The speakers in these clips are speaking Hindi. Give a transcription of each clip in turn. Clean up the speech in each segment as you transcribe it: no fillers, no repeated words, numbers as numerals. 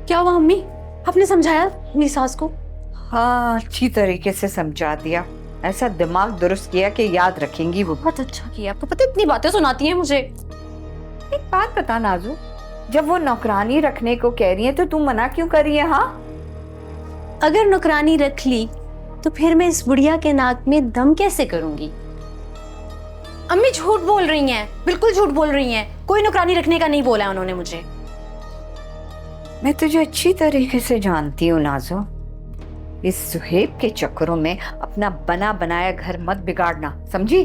क्या हुआ अम्मी? आपने समझाया मेरी सास को? हाँ, अच्छी तरीके से समझा दिया, ऐसा दिमाग दुरुस्त किया कि याद रखेंगी वो। बहुत अच्छा किया। आपको पता है इतनी बातें सुनाती हैं मुझे। एक बात बता नाजू, जब वो नौकरानी रखने को कह रही है तो तू मना क्यों कर रही है? हाँ, अगर नौकरानी रख ली तो फिर मैं इस बुढ़िया के नाक में दम कैसे करूंगी? अम्मी झूठ बोल रही हैं, बिल्कुल झूठ बोल रही हैं। कोई नौकरानी रखने का नहीं बोला है उन्होंने मुझे। मैं तुझे अच्छी तरीके से जानती हूँ नाजू, इस सुहेब के चक्करों में अपना बना बनाया घर मत बिगाड़ना, समझी?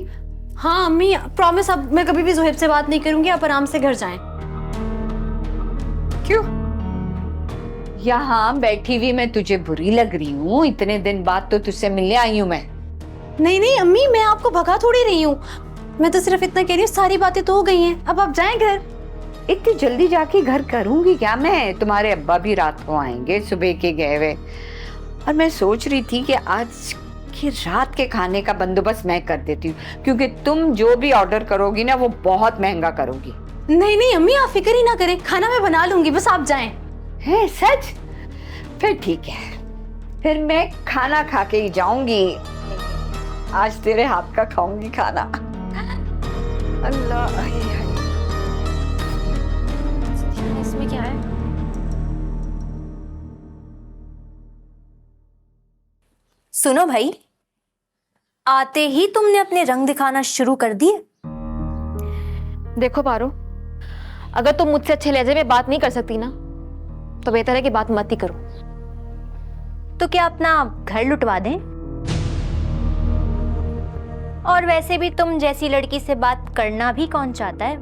हाँ अम्मी, प्रॉमिस, अब मैं कभी भी ज़ुहैब से बात नहीं करूंगी। आप आराम से घर जाएं। क्यों? यहाँ बैठी हुई मैं तुझे बुरी लग रही हूँ? इतने दिन बाद तो तुझसे मिलने आई हूँ मैं। नहीं नहीं अम्मी, मैं आपको भगा थोड़ी रही हूँ। मैं तो सिर्फ इतना कह रही हूँ, सारी बातें तो हो गई हैं, अब आप जाएं घर। इतनी जल्दी जाके घर करूंगी क्या मैं? तुम्हारे अब्बा भी रात को आएंगे, सुबह के गए हुए। और मैं सोच रही थी कि आज की रात के खाने का बंदोबस्त मैं कर देती हूँ, क्योंकि तुम जो भी ऑर्डर करोगी ना वो बहुत महंगा करोगी। नहीं नहीं अम्मी, आप फिक्र ही ना करें, खाना मैं बना लूंगी, बस आप जाएं। है सच? फिर ठीक है, फिर मैं खाना खा के ही जाऊंगी। आज तेरे हाथ का खाऊंगी खाना। अल्लाह, इसमें क्या है? सुनो भाई, आते ही तुमने अपने रंग दिखाना शुरू कर दिए। देखो पारो, अगर तुम मुझसे अच्छे लहजे में बात नहीं कर सकती ना तो बेहतर है कि बात मत ही करो। तो क्या अपना घर लुटवा दें? और वैसे भी तुम जैसी लड़की से बात करना भी कौन चाहता है?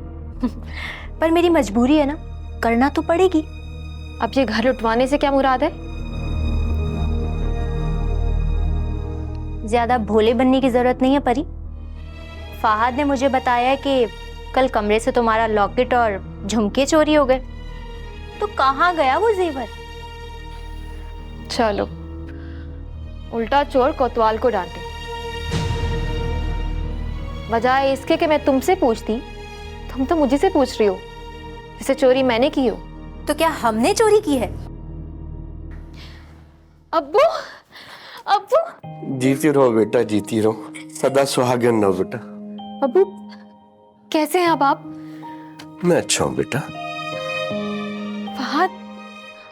पर मेरी मजबूरी है ना, करना तो पड़ेगी। अब ये घर लुटवाने से क्या मुराद है? ज्यादा भोले बनने की जरूरत नहीं है परी। फहद ने मुझे बताया कि कल कमरे से तुम्हारा लॉकेट और झुमके चोरी हो गए। तो कहाँ गया वो जेवर? चलो, उल्टा चोर कोतवाल को डांटे। बजाय इसके कि मैं तुमसे पूछती, तुम तो मुझे से पूछ रही हो जैसे चोरी मैंने की हो। तो क्या हमने चोरी की है? अब्बू, अब्बू, जीती रहो बेटा, जीती रहो, सदा सुहागन रहो बेटा। अब्बू कैसे हैं अब आप? मैं अच्छा हूँ बेटा। फहद,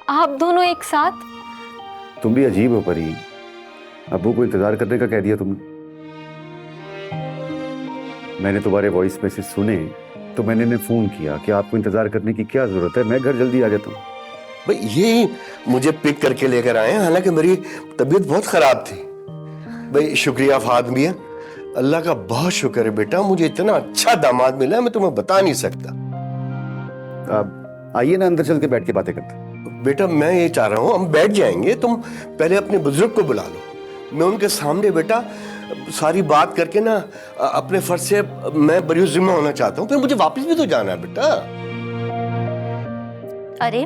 आप दोनों एक साथ? तुम भी अजीब हो परी, अब्बू को इंतजार करने का कह दिया तुमने। मैंने तुम्हारे वॉइस मैसेज सुने तो मैंने इन्हें फोन किया कि आपको इंतजार करने की क्या जरूरत है, मैं घर जल्दी आ जाता हूँ। भाई ये मुझे पिक करके लेकर आए हैं, हालांकि मेरी तबीयत बहुत खराब थी। भाई शुक्रिया फहद मियां, अल्लाह का बहुत शुक्र है बेटा, मुझे इतना अच्छा दामाद मिला है, मैं तुम्हें बता नहीं सकता। आप आइए ना, अंदर चल के बैठ के बातें करते हैं। बेटा मैं ये चाह रहा हूँ, हम बैठ जाएंगे, तुम पहले अपने बुजुर्ग को बुला लो। मैं उनके सामने बेटा सारी बात करके ना अपने फर्ज से मैं बरी जिम्मा होना चाहता हूँ, फिर मुझे वापस भी तो जाना है बेटा। अरे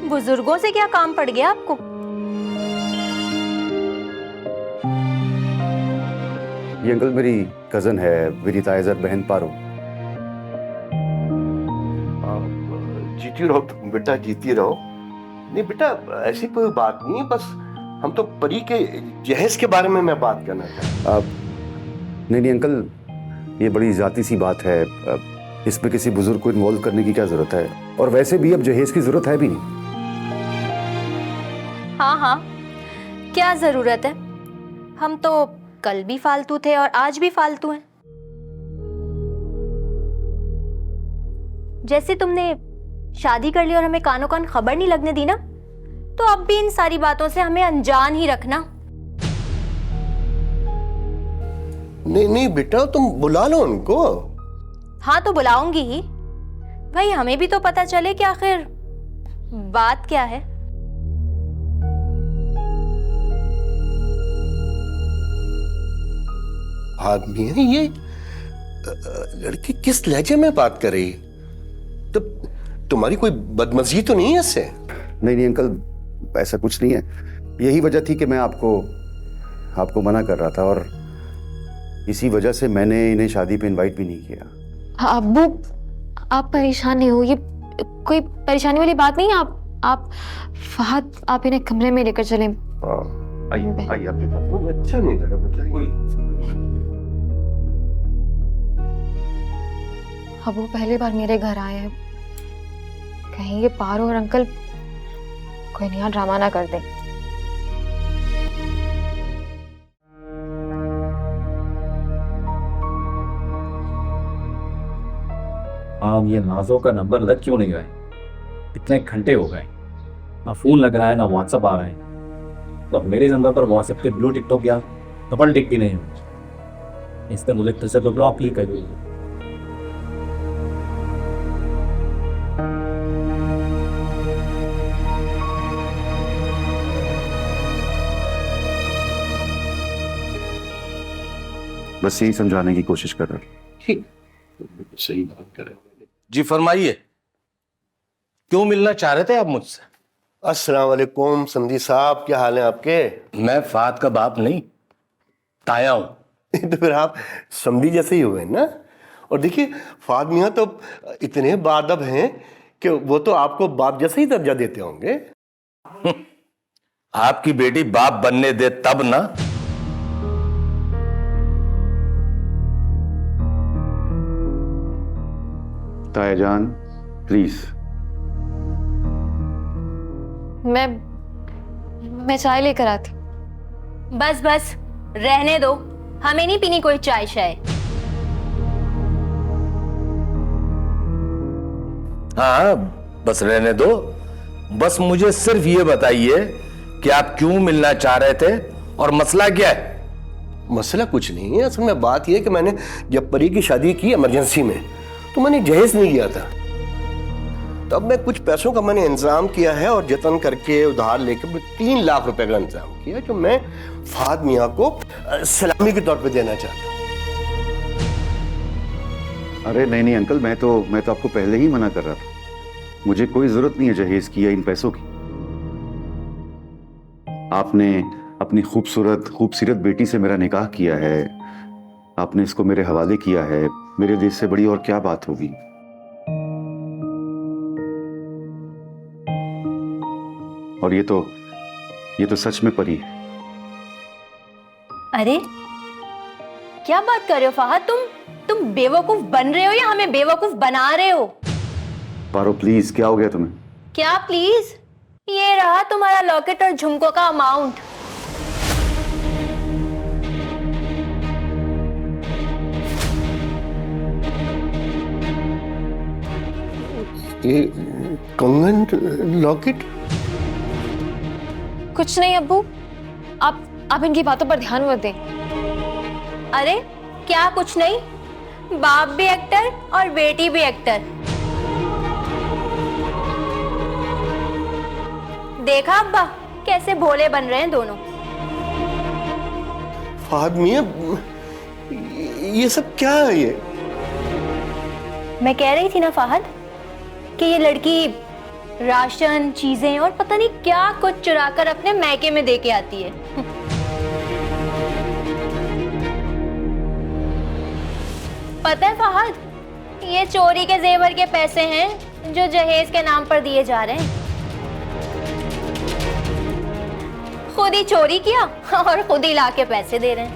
बुजुर्गों से क्या काम पड़ गया आपको? ये अंकल मेरी कजन है, मेरी तायज़र बहन पारो। जीती रहो तुम बेटा, जीती रहो। नहीं बेटा ऐसी कोई बात नहीं है, बस हम तो परी के जहेज के बारे में मैं बात करना चाहता हूँ। नहीं अंकल, ये बड़ी जाती सी बात है, इसमें किसी बुजुर्ग को इन्वॉल्व करने की क्या जरूरत है? और वैसे भी अब जहेज की जरूरत है भी नहीं। हाँ हाँ, क्या जरूरत है? हम तो कल भी फालतू थे और आज भी फालतू हैं। जैसे तुमने शादी कर ली और हमें कानों कान खबर नहीं लगने दी ना, तो अब भी इन सारी बातों से हमें अनजान ही रखना। नहीं नहीं बेटा, तुम बुला लो उनको। हाँ तो बुलाऊंगी ही भाई, हमें भी तो पता चले कि आखिर बात क्या है। आदमी है ये, लड़की किस लहजे में बात कर रही है? तो तुम्हारी कोई बदमजी तो नहीं है इससे? नहीं अंकल, ऐसा कुछ नहीं है। यही वजह थी कि मैं आपको मना कर रहा था, और इसी वजह से मैंने इन्हें शादी पे इनवाइट भी नहीं किया। अब्बू, आप परेशान नहीं हो, ये कोई परेशानी वाली बात नहीं है। आप फहद, आप इन्हें कमरे में लेकर चलें। आइए आइए, आपके पास वो अच्छा नहीं लगा बताइए। अब वो पहली बार मेरे घर आए हैं, कहीं ये पारो और अंकल कोई नया ड्रामा ना कर दें। हाँ, ये नाजो का नंबर लग क्यों नहीं रहा है? इतने घंटे हो गए, ना फोन लग रहा है ना व्हाट्सएप आ रहा है। तो मेरे नंबर पर व्हाट्सएप पे ब्लू टिक टॉक या डबल टिक भी नहीं हो, इसने मुझे तो से तो ब्लॉक ही कर दिया। बस यही समझाने की कोशिश कर रहा था। सही बात करें। जी फरमाइए, क्यों मिलना चाह रहे थे आप मुझसे? अस्सलाम वालेकुम समधी साहब, क्या हाल है आपके? मैं फहद का बाप नहीं, ताया हूं। तो फिर आप समधी जैसे ही हुए ना। और देखिए फाद मियाँ तो इतने बादब हैं कि वो तो आपको बाप जैसे ही दर्जा देते होंगे। आपकी बेटी बाप बनने दे तब ना। ताया जान प्लीज। मैं चाय लेकर आती। बस बस रहने दो, हमें नहीं पीनी कोई चाय शाय। हाँ बस रहने दो। बस मुझे सिर्फ ये बताइए कि आप क्यों मिलना चाह रहे थे और मसला क्या है? मसला कुछ नहीं है, असल में बात यह है कि मैंने जब परी की शादी की इमरजेंसी में, तो मैंने जहेज नहीं किया था। तब मैं कुछ पैसों का मैंने इंतजाम किया है और जतन करके उधार लेकर 3 लाख रुपए का इंतजाम किया, जो मैं फाद मियाँ को सलामी के तौर पे देना चाहता हूँ। अरे नहीं नहीं अंकल, मैं तो आपको पहले ही मना कर रहा था। मुझे कोई जरूरत नहीं है जहेज की या इन पैसों की। आपने अपनी खूबसूरत बेटी से मेरा निकाह किया है, आपने इसको मेरे हवाले किया है। मेरे देश से बड़ी और क्या बात होगी। और ये तो सच में परी है। अरे क्या बात कर रहे हो फहद, तुम बेवकूफ बन रहे हो या हमें बेवकूफ बना रहे हो? पारो प्लीज, क्या हो गया तुम्हें? क्या प्लीज? ये रहा तुम्हारा लॉकेट और झुमकों का अमाउंट। ये कंगन लॉकेट? कुछ नहीं अब्बू, आप इनकी बातों पर ध्यान मत दें। अरे क्या कुछ नहीं? बाप भी एक्टर और बेटी भी एक्टर। देखा अब्बा कैसे भोले बन रहे हैं दोनों। फाद मियाँ ये सब क्या है? ये मैं कह रही थी ना फहद कि ये लड़की राशन, चीजें और पता नहीं क्या कुछ चुराकर अपने मैके में दे के आती है। पता है फहद, ये चोरी के जेवर के पैसे हैं जो जहेज के नाम पर दिए जा रहे हैं। खुद ही चोरी किया और खुद ही लाके पैसे दे रहे हैं।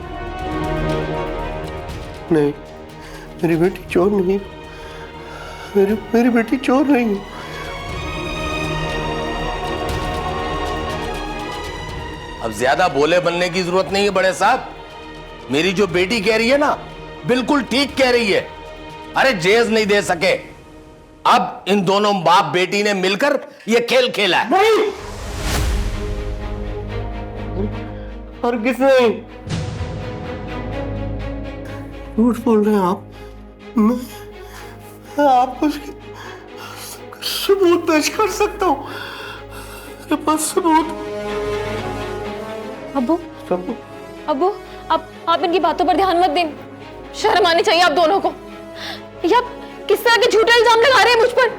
नहीं, मेरी बेटी चोर नहीं, मेरी बेटी चोर नहीं है। अब ज्यादा भोले बनने की जरूरत नहीं है बड़े साहब। मेरी जो बेटी कह रही है ना, बिल्कुल ठीक कह रही है। अरे जहेज नहीं दे सके, अब इन दोनों बाप बेटी ने मिलकर ये खेल खेला है। नहीं, और किसने? झूठ बोल रहे हैं आप। मैं आपको सबूत पेश कर सकता हूँ, मेरे पास सबूत। अब्बू आप इनकी बातों पर ध्यान मत दें। शर्म आनी चाहिए आप दोनों को। या किस तरह के झूठे इल्जाम लगा रहे हैं मुझ पर?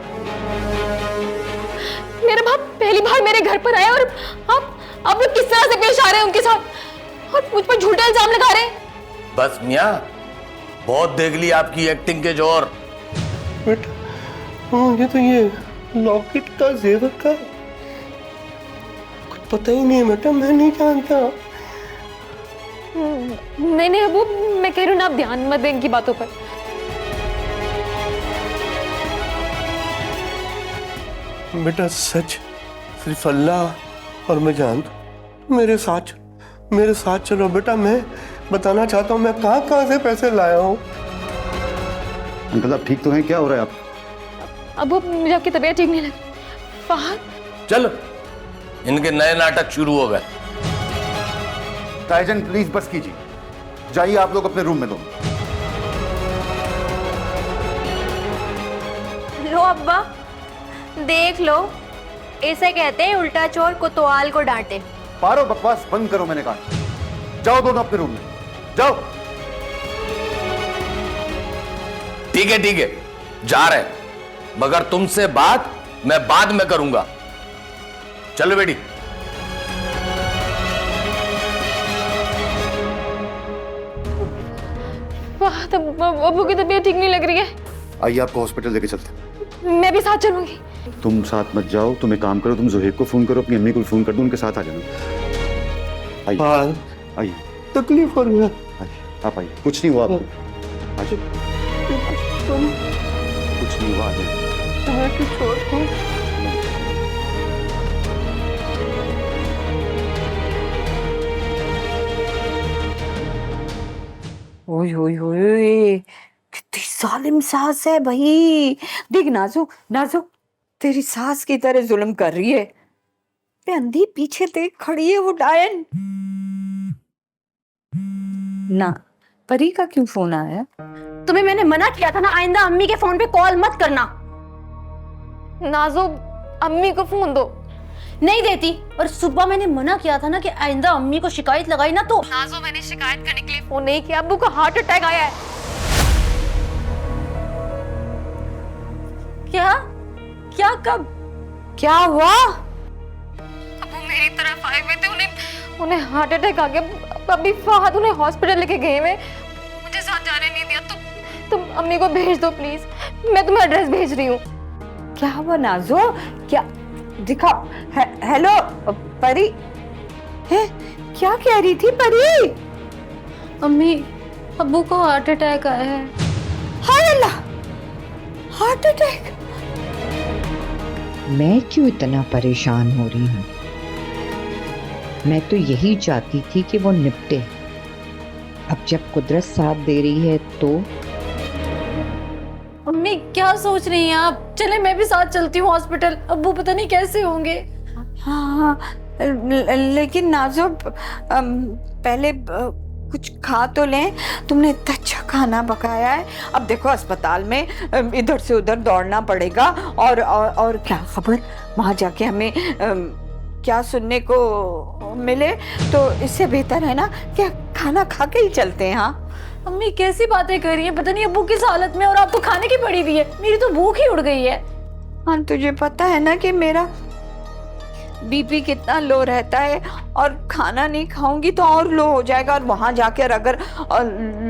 मेरा बाप पहली बार मेरे घर पर आया और आप लोग किस तरह से पेश आ रहे हैं उनके साथ और मुझ पर झूठे इल्जाम लगा रहे हैं। बस मियाँ, बहुत देख ली आपकी एक्टिंग के जोर। बेटा मुझे तो ये लॉकेट का जेवर का पता ही नहीं बेटा, मैं नहीं जानता। नहीं नहीं अबू, मैं कह रही हूँ ना, आप ध्यान मत दें इनकी बातों पर। बेटा सच सिर्फ अल्लाह और मैं जानता हूं। मेरे साथ चलो बेटा। मैं बताना चाहता हूँ मैं कहाँ से पैसे लाया हूँ। अंकल आप ठीक तो हैं? क्या हो रहा है आप? अबू मुझे आपकी तबीयत ठीक नहीं लग। फहद, चल, इनके नए नाटक शुरू हो गए। ताईजान प्लीज बस कीजिए, जाइए आप लोग अपने रूम में। दो लो अब्बा, देख लो, इसे कहते हैं उल्टा चोर कोतवाल को डांटे। पारो, बकवास बंद करो, मैंने कहा। जाओ दोनों अपने रूम में, जाओ। ठीक है, जा रहे, मगर तुमसे बात मैं बाद में करूंगा। चलो बेटी। फहद, अबू की तबीयत ठीक नहीं लग रही है। आइए आपको हॉस्पिटल लेके चलते हैं। मैं भी साथ चलूंगी। तुम साथ मत जाओ, तुम एक काम करो, तुम जोहेब को फोन करो, अपनी अम्मी को फोन कर दो, उनके साथ आ जाना। आइए हाँ, आइए तकलीफ हो रही है। आइए, आप आइए, कुछ नहीं हुआ आपको। आइए, कुछ नहीं हुआ, आ जाइए। ओए ओए ओए, कितनी जालिम सास है भाई। देख नाजो, नाजो तेरी सास की तरह जुल्म कर रही है। पे अंधी पीछे देख खड़ी है वो डायन। ना परी का क्यों फोन आया? तुम्हें मैंने मना किया था ना, आइंदा अम्मी के फोन पे कॉल मत करना। नाजो, अम्मी को फोन दो। नहीं देती। और सुबह मैंने मना किया था ना कि आइंदा अम्मी को शिकायत लगाई ना तो। नाजो, मैंने शिकायत करने के लिए फोन नहीं किया, अब्बू को हार्ट अटैक आया है। क्या क्या कब क्या हुआ? अब्बू मेरी तरफ आए हुए थे, उन्हें हार्ट अटैक आ गया। अभी फहद उन्हें हॉस्पिटल लेके गए हुए, मुझे साथ जाने नहीं दिया। तुम अम्मी को भेज दो प्लीज, मैं तुम्हें एड्रेस भेज रही हूँ। क्या हुआ नाजो? क्या दिखा? हेलो परी, है क्या कह रही थी परी? अम्मी, अब्बू को हार्ट अटैक आया है। हाय अल्लाह, हार्ट अटैक! मैं क्यों इतना परेशान हो रही हूँ? मैं तो यही चाहती थी कि वो निपटे। अब जब कुदरत साथ दे रही है तो। अम्मी क्या सोच रही हैं आप? चले मैं भी साथ चलती हूँ हॉस्पिटल। अब्बू पता नहीं कैसे होंगे। हाँ लेकिन नाजो पहले कुछ खा तो लें। तुमने इतना अच्छा खाना पकाया है। अब देखो अस्पताल में इधर से उधर दौड़ना पड़ेगा और क्या खबर वहाँ जाके हमें क्या सुनने को मिले, तो इससे बेहतर है ना कि खाना खा के ही चलते हैं। हाँ अम्मी कैसी बातें कर रही हैं? पता नहीं अब्बू किस हालत में, और आप तो खाने की पड़ी हुई है। मेरी तो भूख ही उड़ गई है। हाँ तुझे पता है ना कि मेरा बीपी कितना लो रहता है, और खाना नहीं खाऊंगी तो और लो हो जाएगा, और वहां जाकर अगर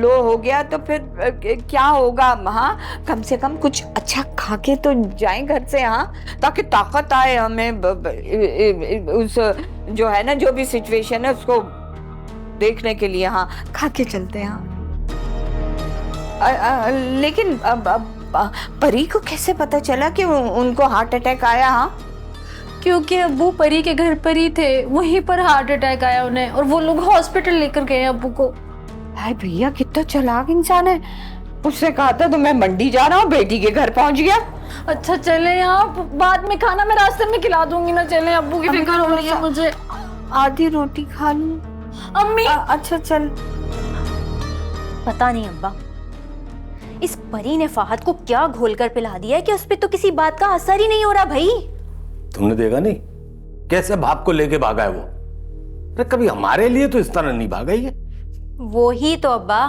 लो हो गया तो फिर क्या होगा? हाँ कम से कम कुछ अच्छा खा के तो जाएं घर से। हाँ ताकि ताकत आए हमें उस जो है ना, जो भी सिचुएशन है उसको देखने के लिए। हाँ खा के चलते हैं। हाँ लेकिन परी को कैसे पता चला कि उनको हार्ट अटैक आया? हाँ क्योंकि अब्बू परी के घर पर ही थे, वहीं पर हार्ट अटैक आया उन्हें, और वो लोग हॉस्पिटल लेकर गए अब्बू को। भाई भैया कितना चालाक इंसान है। उसने कहा था तो मैं मंडी जा रहा हूँ, बेटी के घर पहुंच गया। अच्छा चले, आप बाद में खाना मैं रास्ते में खिला दूंगी ना। चले, अब्बू की फिक्र हो रही है मुझे। आधी रोटी खा लूं अम्मी। अच्छा चल। पता नहीं अब्बा, इस परी ने फहद को क्या घोलकर पिला दिया है कि उस पे तो किसी बात का असर ही नहीं हो रहा भाई। तुमने देखा नहीं कैसे बाप को लेके भागा है वो? अरे कभी हमारे लिए तो इस तरह नहीं भागा ही है। वो ही तो अब्बा।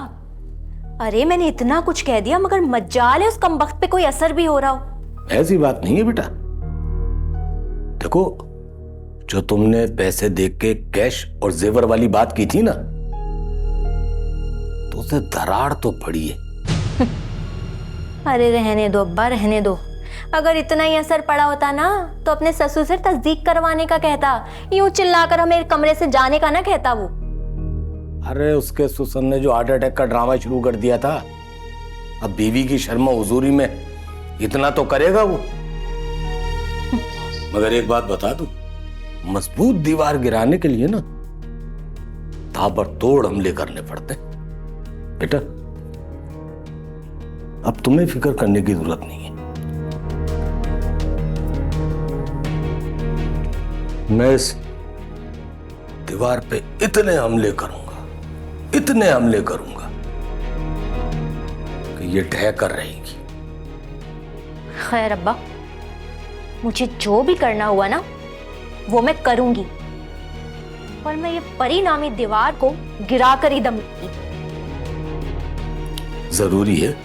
अरे मैंने इतना कुछ कह दिया, मगर मज्जाल है उस कमबख्त पे कोई असर भी हो रहा हो। ऐसी बात नहीं है बेटा। देखो, जो तुमने पैसे देख के कैश और जेवर वाली बात की थी ना, तो उसे दरार तो पड़ी है। अरे रहने दो अब्बा, रहने दो। अगर इतना ही असर पड़ा होता ना तो अपने ससुर से तस्दीक करवाने का कहता, यूं चिल्लाकर हमें कमरे से जाने का ना कहता वो। अरे उसके ससुर ने जो हार्ट अटैक का ड्रामा शुरू कर दिया था, अब बीवी की शर्मा हुजूरी में इतना तो करेगा वो। मगर एक बात बता दूं, मजबूत दीवार गिराने के लिए ना ताबड़तोड़ हमले करने पड़ते हैं। बेटा, अब तुम्हें फिक्र करने की जरूरत नहीं है। मैं इस दीवार पे इतने हमले करूंगा कि ये ढह कर रहेगी। खैर अब्बा, मुझे जो भी करना हुआ ना वो मैं करूंगी, और मैं ये परिणामी दीवार को गिरा कर ही दम लूंगी। जरूरी है।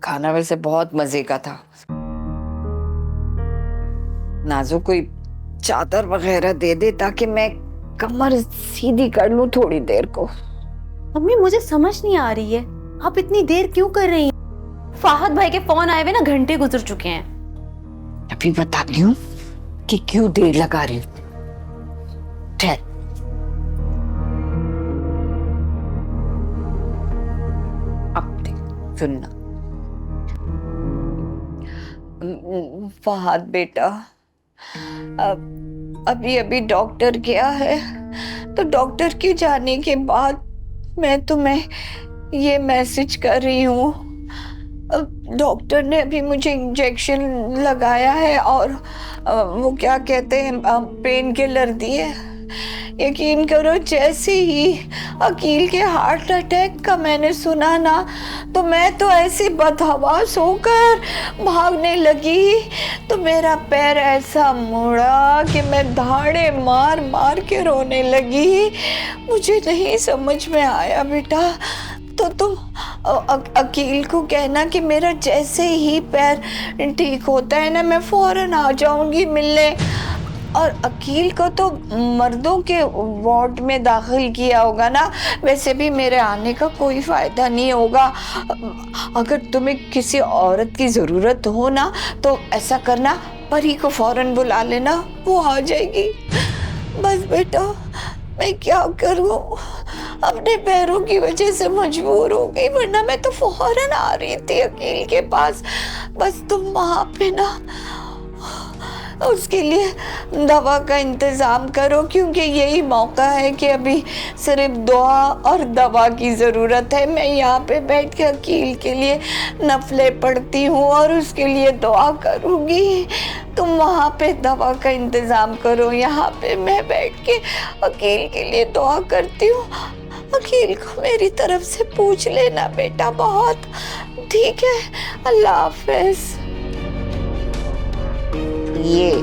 खाना वैसे बहुत मजे का था। नाजो कोई चादर वगैरह दे दे ताकि मैं कमर सीधी कर लूं थोड़ी देर को। अम्मी मुझे समझ नहीं आ रही है, आप इतनी देर क्यों कर रही हैं? फाहद भाई के फोन आए हुए ना घंटे गुजर चुके हैं। अभी बताती हूँ कि क्यों देर लगा रही हूँ। ठहर। अब देख, सुनना। फहद बेटा, अभी डॉक्टर गया है, तो डॉक्टर के जाने के बाद मैं तुम्हें ये मैसेज कर रही हूँ। डॉक्टर ने अभी मुझे इंजेक्शन लगाया है और वो क्या कहते हैं, पेन किलर दिए। यकीन करो, जैसे ही अकील के हार्ट अटैक का मैंने सुना ना, तो मैं तो ऐसे बदहवास होकर भागने लगी, तो मेरा पैर ऐसा मुड़ा कि मैं धाड़े मार मार के रोने लगी। मुझे नहीं समझ में आया बेटा, तो तुम अकील को कहना कि मेरा जैसे ही पैर ठीक होता है ना, मैं फौरन आ जाऊंगी मिलने। और अकील को तो मर्दों के वार्ड में दाखिल किया होगा ना, वैसे भी मेरे आने का कोई फायदा नहीं होगा। अगर तुम्हें किसी औरत की जरूरत हो ना, तो ऐसा करना, परी को फौरन बुला लेना, वो आ जाएगी। बस बेटा, मैं क्या करूं, अपने पैरों की वजह से मजबूर हो गई, वरना मैं तो फौरन आ रही थी अकील के पास। बस तुम वहां पे ना उसके लिए दवा का इंतज़ाम करो, क्योंकि यही मौका है कि अभी सिर्फ दुआ और दवा की ज़रूरत है। मैं यहाँ पे बैठ के अकील के लिए नफलें पढ़ती हूँ और उसके लिए दुआ करूँगी। तुम वहाँ पे दवा का इंतज़ाम करो, यहाँ पे मैं बैठ के अकील के लिए दुआ करती हूँ। अकील को मेरी तरफ से पूछ लेना बेटा, बहुत ठीक है। अल्लाह हाफ़िज़। ये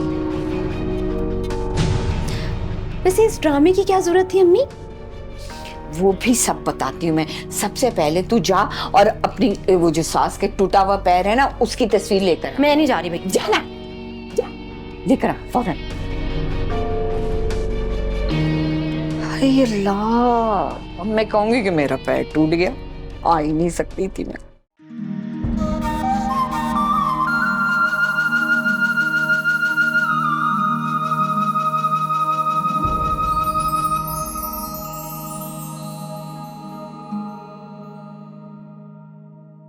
वैसे इस ड्रामे की क्या जरूरत थी अम्मी? वो भी सब बताती हूँ मैं। सबसे पहले तू जा और अपनी वो जो सास के टूटा हुआ पैर है ना, उसकी तस्वीर लेकर। मैं नहीं जा रही भाई। जाना, जा लेकर आ फौरन। अल्लाह, अब मैं कहूंगी कि मेरा पैर टूट गया, आ ही नहीं सकती थी मैं।